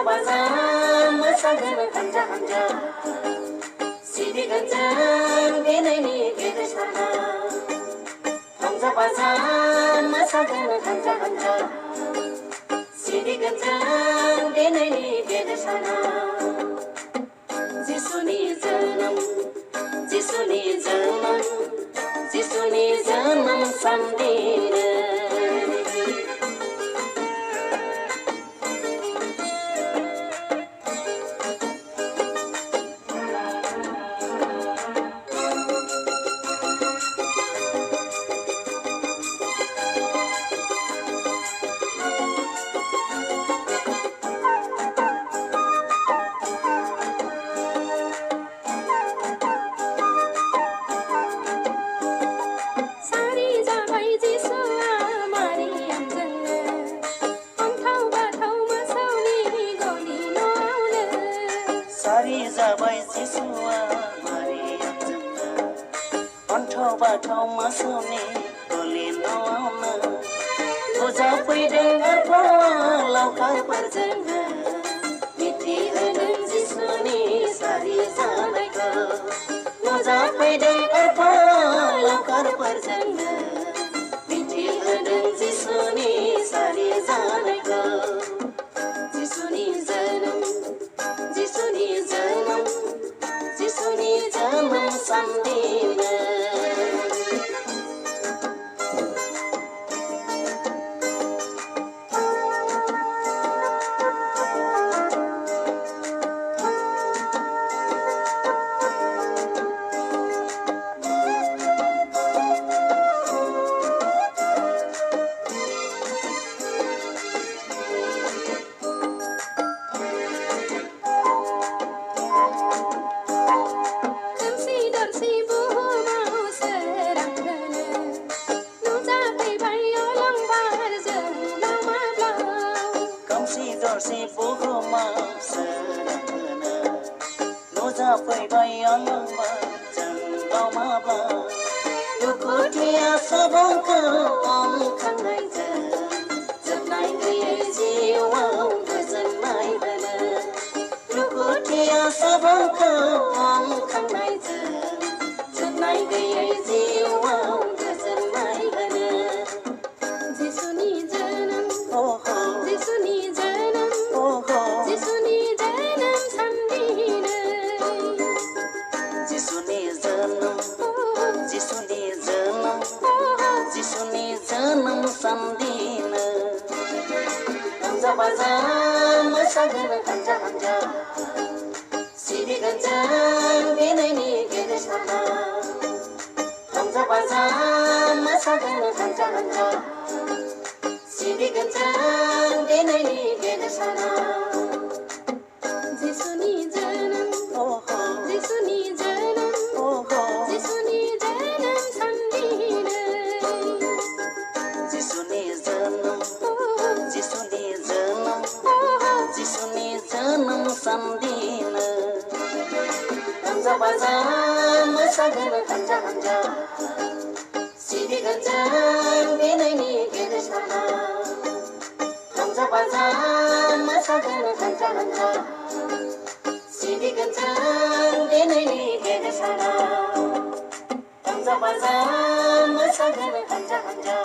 बाजा मोसागोन हानजा हानजा सिबिगोन बेनायनि गेदेरसाना रंजा बाजा मोसागोन हानजा हानजा सिबिगोन बेनायनि गेदेरसाना जिसुनि जोनोम जिसुनि जोनोम जिसुनि जोनोम सानदिनो जाबाय जिसुआ मारियामजोंनो अन्थाव बाथाव मोसौनि गलि न'आवनो फुजा फैदों आफावा लावखारफोरजोंनो मिथिहोदों जिसुनि सारि जानायखौ फुजा फैदों आफावा लावखारफोरजोंनो मिथिहोदों जिसुनि सारि जानायखौ जिसुनि जोनोम जिसुनि जोनोम जिसुनि जोनोम सानदिनो दरसे बुहुमाव सोरांहोनो नुजाफैबाय आलंबा जोंनाव माब्ला दुखुथिया सुबुंखौ अनखांनायजों जोबनाय गैयै जिउआव गोजोननाय होनो दुखुथिया सुबुंखौ अनखांनायजों जोबनाय गैयै जिउआव गोजोननाय होनो जिसुनि जोनोम जिसुनि जिसुनि जोनोम सानदिनो जिसुनि जोनोम जिसुनि जोनोम जिसुनि जोनोम सानदिनो रंजा बाजा मोसागोन हानजा हानजा सिबिगोन बेनायनि गेदेरसाना रंजा बाजा मोसागोन हानजा हानजा सिबिगोन बेनायनि गेदेरसाना जिसुनि जोनोम जिसुनि जोनोम जिसुनि जोनोम सानदिनो जिसुनि जोनोम जिसुनि जोनोम जिसुनि जोनोम सानदिनो रंजा बाजा मोसागोन हानजा हानजा सिबिगोन बेनायनि गेदेरसाना रंजा बाजा मोसागोन हानजा हानजा सिबिगोन बेनायनि गेदेरसाना रंजा बाजा मोसागोन हानजा हानजा